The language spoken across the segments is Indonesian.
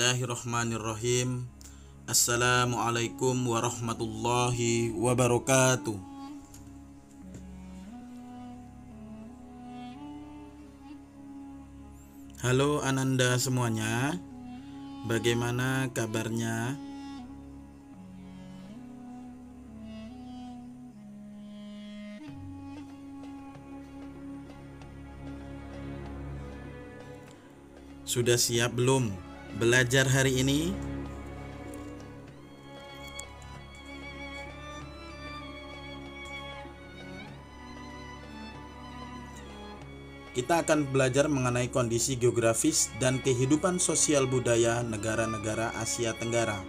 Bismillahirrahmanirrahim. Assalamualaikum warahmatullahi wabarakatuh. Halo Ananda semuanya, bagaimana kabarnya? Sudah siap belum belajar hari ini? Kita akan belajar mengenai kondisi geografis dan kehidupan sosial budaya negara-negara Asia Tenggara.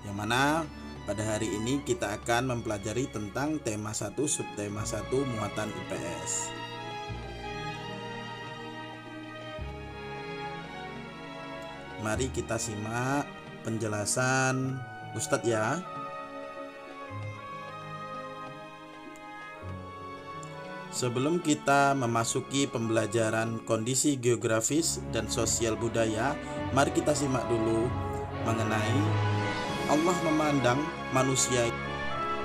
Yang mana pada hari ini kita akan mempelajari tentang tema 1 subtema 1 muatan IPS. Mari kita simak penjelasan Ustadz ya. Sebelum kita memasuki pembelajaran kondisi geografis dan sosial budaya, mari kita simak dulu mengenai Allah memandang manusia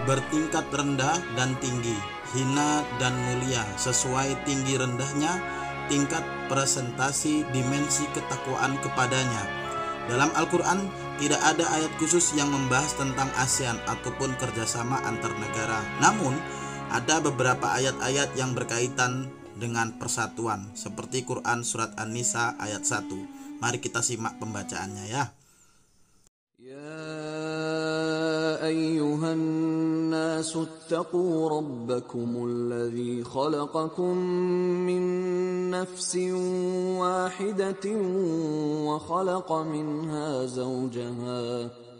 bertingkat rendah dan tinggi, hina dan mulia, sesuai tinggi rendahnya tingkat presentasi dimensi ketakwaan kepadanya. Dalam Al-Quran tidak ada ayat khusus yang membahas tentang ASEAN ataupun kerjasama antar negara. Namun ada beberapa ayat-ayat yang berkaitan dengan persatuan, seperti Quran Surat An-Nisa ayat 1. Mari kita simak pembacaannya ya. أيها الناس اتقوا ربكم الذي خلقكم من نفس واحدة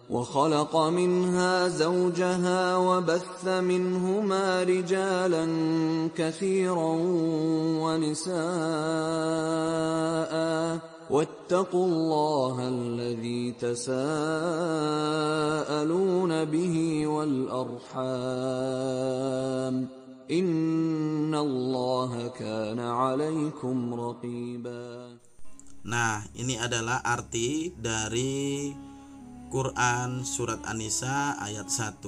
وخلق منها زوجها وبث منهما رجالا كثيرا ونساء واتقوا الله الذي تساءلون به والأرحام إن الله كان عليكم رقيبا. Nah, ini adalah arti dari Quran Surat An-Nisa ayat 1.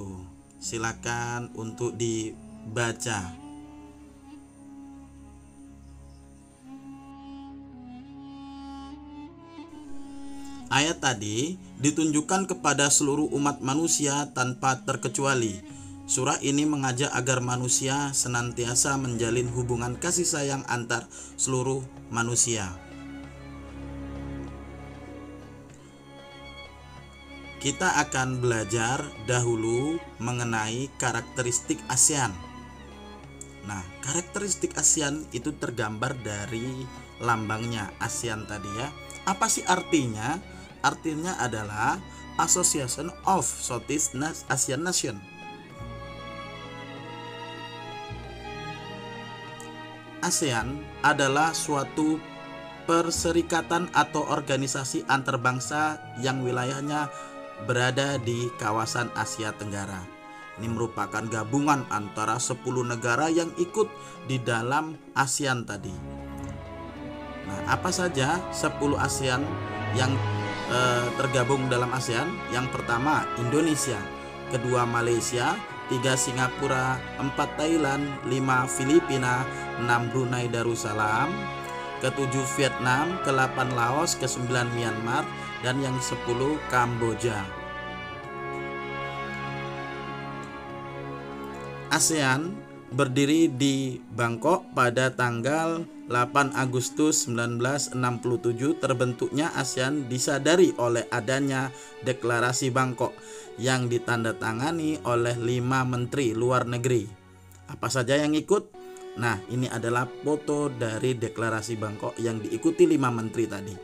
Silakan untuk dibaca. Ayat tadi ditunjukkan kepada seluruh umat manusia tanpa terkecuali. Surah ini mengajak agar manusia senantiasa menjalin hubungan kasih sayang antar seluruh manusia. Kita akan belajar dahulu mengenai karakteristik ASEAN. Nah, karakteristik ASEAN itu tergambar dari lambangnya ASEAN tadi ya. Apa sih artinya? Artinya adalah Association of Southeast Asian Nation. ASEAN adalah suatu perserikatan atau organisasi antarbangsa yang wilayahnya berada di kawasan Asia Tenggara. Ini merupakan gabungan antara 10 negara yang ikut di dalam ASEAN tadi. Nah, apa saja 10 ASEAN yang tergabung dalam ASEAN? Yang pertama Indonesia, kedua Malaysia, 3 Singapura, 4 Thailand, 5 Filipina, 6 Brunei Darussalam, ke-7 Vietnam, ke-8 Laos, ke-9 Myanmar, dan yang 10 Kamboja. ASEAN berdiri di Bangkok pada tanggal 8 Agustus 1967. Terbentuknya ASEAN disadari oleh adanya Deklarasi Bangkok yang ditandatangani oleh 5 menteri luar negeri. Apa saja yang ikut? Nah, ini adalah foto dari Deklarasi Bangkok yang diikuti 5 menteri tadi.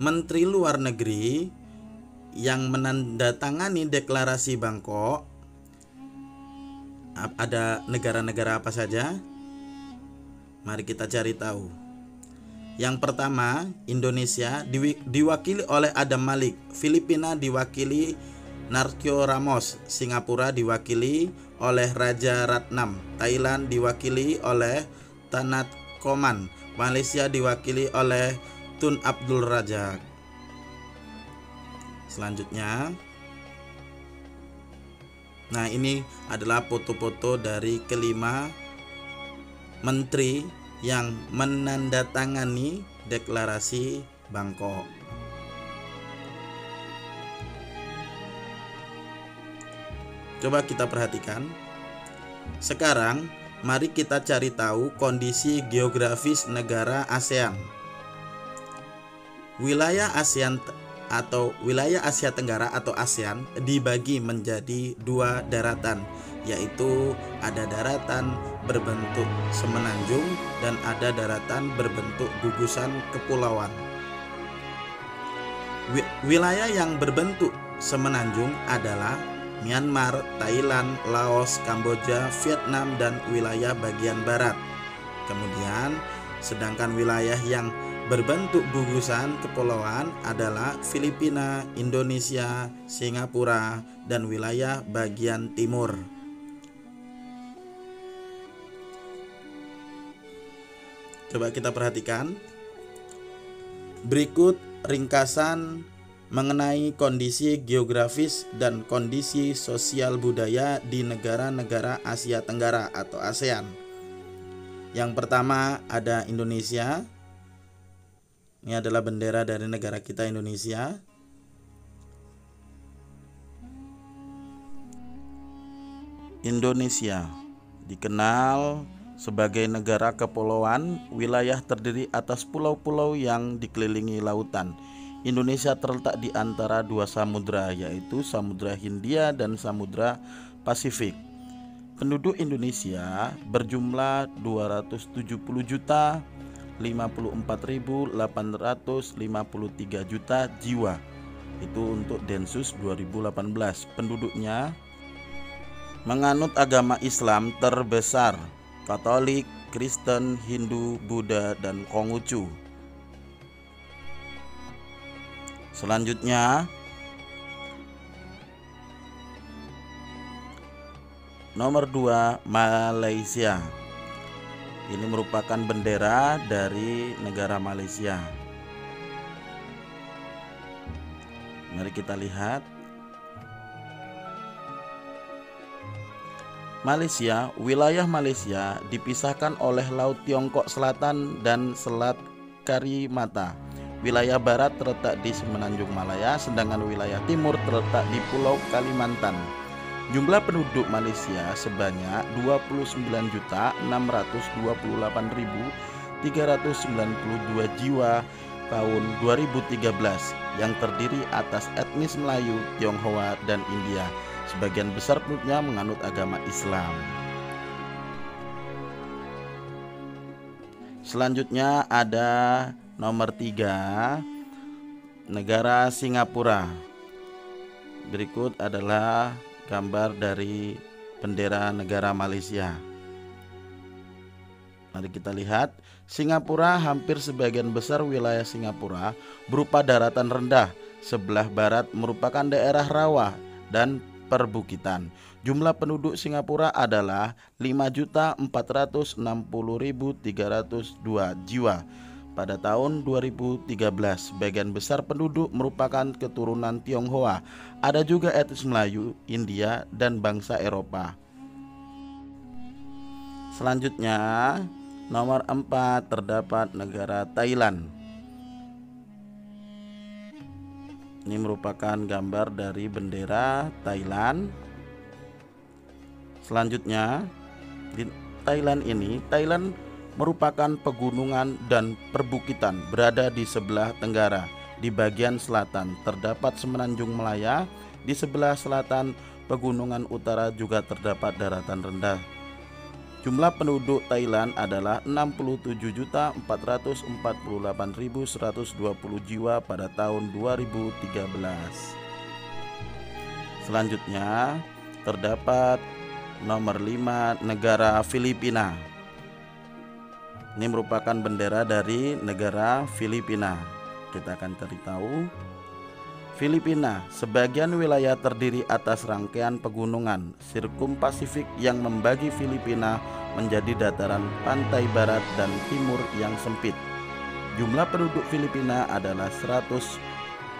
Menteri Luar Negeri yang menandatangani Deklarasi Bangkok, ada negara-negara apa saja? Mari kita cari tahu. Yang pertama, Indonesia diwakili oleh Adam Malik, Filipina diwakili Narkyo Ramos, Singapura diwakili oleh Raja Ratnam. Thailand diwakili oleh Tanat Koman. Malaysia diwakili oleh Tun Abdul Razak. Selanjutnya, nah ini adalah foto-foto dari kelima menteri yang menandatangani deklarasi Bangkok. Coba kita perhatikan. Sekarang mari kita cari tahu kondisi geografis negara ASEAN. Wilayah ASEAN atau wilayah Asia Tenggara atau ASEAN dibagi menjadi dua daratan, yaitu ada daratan berbentuk semenanjung dan ada daratan berbentuk gugusan kepulauan. Wilayah yang berbentuk semenanjung adalah Myanmar, Thailand, Laos, Kamboja, Vietnam, dan wilayah bagian barat. Kemudian, sedangkan wilayah yang berbentuk gugusan kepulauan adalah Filipina, Indonesia, Singapura, dan wilayah bagian timur. Coba kita perhatikan. Berikut ringkasan mengenai kondisi geografis dan kondisi sosial budaya di negara-negara Asia Tenggara atau ASEAN. Yang pertama ada Indonesia. Ini adalah bendera dari negara kita, Indonesia. Indonesia dikenal sebagai negara kepulauan, wilayah terdiri atas pulau-pulau yang dikelilingi lautan. Indonesia terletak di antara dua samudra, yaitu Samudra Hindia dan Samudra Pasifik. Penduduk Indonesia berjumlah 254.853 juta jiwa. Itu untuk Densus 2018. Penduduknya menganut agama Islam terbesar, Katolik, Kristen, Hindu, Buddha, dan Konghucu. Selanjutnya, nomor 2, Malaysia. Ini merupakan bendera dari negara Malaysia. Mari kita lihat. Malaysia, wilayah Malaysia dipisahkan oleh Laut Tiongkok Selatan dan Selat Karimata. Wilayah barat terletak di Semenanjung Malaya, sedangkan wilayah timur terletak di Pulau Kalimantan. Jumlah penduduk Malaysia sebanyak 29.628.392 jiwa tahun 2013 yang terdiri atas etnis Melayu, Tionghoa, dan India. Sebagian besar penduduknya menganut agama Islam. Selanjutnya ada nomor 3, negara Singapura. Berikut adalah gambar dari bendera negara Malaysia. Mari kita lihat. Singapura, hampir sebagian besar wilayah Singapura berupa daratan rendah. Sebelah barat merupakan daerah rawa dan perbukitan. Jumlah penduduk Singapura adalah 5.460.302 jiwa. Pada tahun 2013, sebagian besar penduduk merupakan keturunan Tionghoa. Ada juga etnis Melayu, India, dan bangsa Eropa. Selanjutnya, nomor 4 terdapat negara Thailand. Ini merupakan gambar dari bendera Thailand. Selanjutnya, di Thailand merupakan pegunungan dan perbukitan berada di sebelah tenggara. Di bagian selatan terdapat Semenanjung Malaya. Di sebelah selatan pegunungan utara juga terdapat daratan rendah. Jumlah penduduk Thailand adalah 67.448.120 jiwa pada tahun 2013. Selanjutnya terdapat nomor 5, negara Filipina. Ini merupakan bendera dari negara Filipina. Kita akan cari tahu. Filipina, sebagian wilayah terdiri atas rangkaian pegunungan sirkumpasifik yang membagi Filipina menjadi dataran pantai barat dan timur yang sempit. Jumlah penduduk Filipina adalah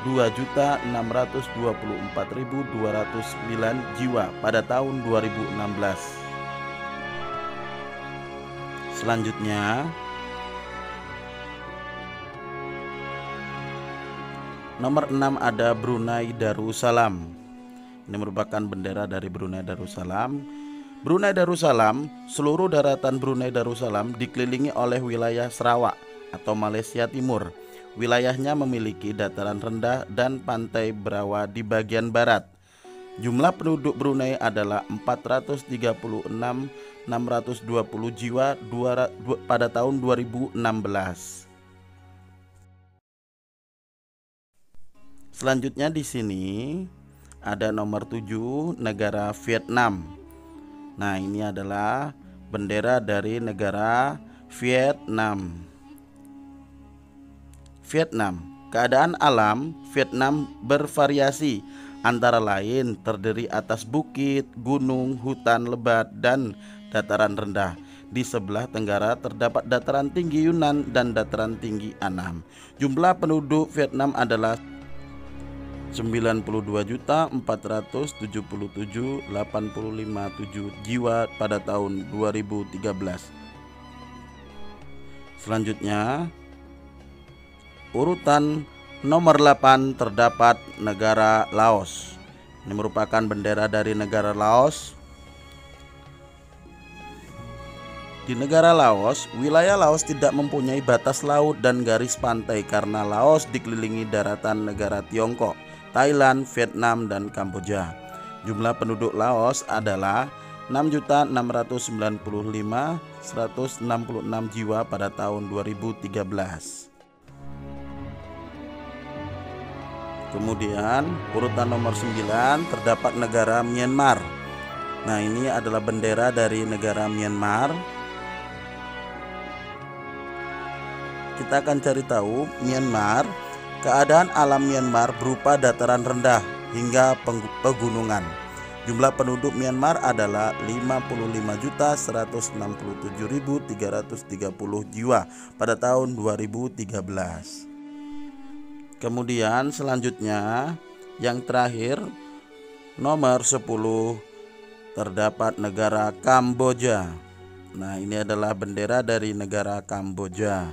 102.624.209 jiwa pada tahun 2016. Selanjutnya, nomor 6 ada Brunei Darussalam. Ini merupakan bendera dari Brunei Darussalam. Brunei Darussalam, seluruh daratan Brunei Darussalam dikelilingi oleh wilayah Sarawak atau Malaysia Timur. Wilayahnya memiliki dataran rendah dan pantai berawa di bagian barat. Jumlah penduduk Brunei adalah 436.620 jiwa pada tahun 2016. Selanjutnya di sini ada nomor 7, negara Vietnam. Nah, ini adalah bendera dari negara Vietnam. Vietnam, keadaan alam Vietnam bervariasi, antara lain terdiri atas bukit, gunung, hutan lebat, dan dataran rendah. Di sebelah tenggara terdapat dataran tinggi Yunnan dan dataran tinggi Annam. Jumlah penduduk Vietnam adalah 92.477.857 jiwa pada tahun 2013. Selanjutnya, urutan nomor 8 terdapat negara Laos. Ini merupakan bendera dari negara Laos. Di negara Laos, wilayah Laos tidak mempunyai batas laut dan garis pantai karena Laos dikelilingi daratan negara Tiongkok, Thailand, Vietnam, dan Kamboja. Jumlah penduduk Laos adalah 6.095.166 jiwa pada tahun 2013. Kemudian urutan nomor 9 terdapat negara Myanmar. Nah, ini adalah bendera dari negara Myanmar. Kita akan cari tahu Myanmar. Keadaan alam Myanmar berupa dataran rendah hingga pegunungan. Jumlah penduduk Myanmar adalah 55.167.330 jiwa pada tahun 2013. Kemudian selanjutnya yang terakhir nomor 10 terdapat negara Kamboja. Nah, ini adalah bendera dari negara Kamboja.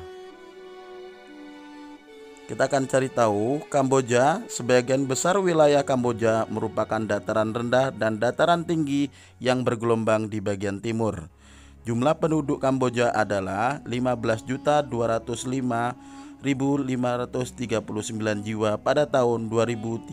Kita akan cari tahu Kamboja. Sebagian besar wilayah Kamboja merupakan dataran rendah dan dataran tinggi yang bergelombang di bagian timur. Jumlah penduduk Kamboja adalah 15.205.539 jiwa pada tahun 2013.